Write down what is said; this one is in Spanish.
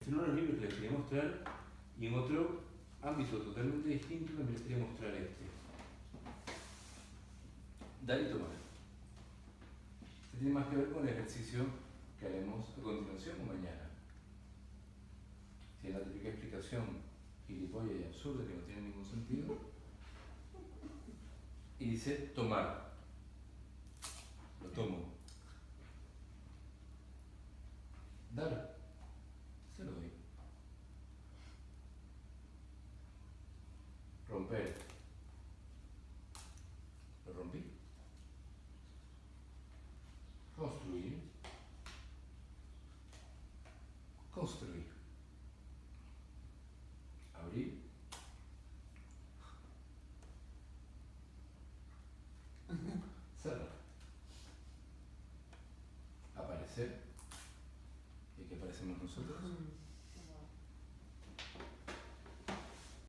Este es uno de los libros que les quería mostrar, y en otro ámbito totalmente distinto también les quería mostrar este. Dar y tomar. Este tiene más que ver con el ejercicio que haremos a continuación o mañana. Tiene la típica explicación gilipollas y absurda que no tiene ningún sentido. Y dice tomar. Lo tomo. Dar. Se lo doy. Romper. Lo rompí. Construir. Construir. Abrir. Cerrar. Aparecer. ¿Y qué aparecemos nosotros?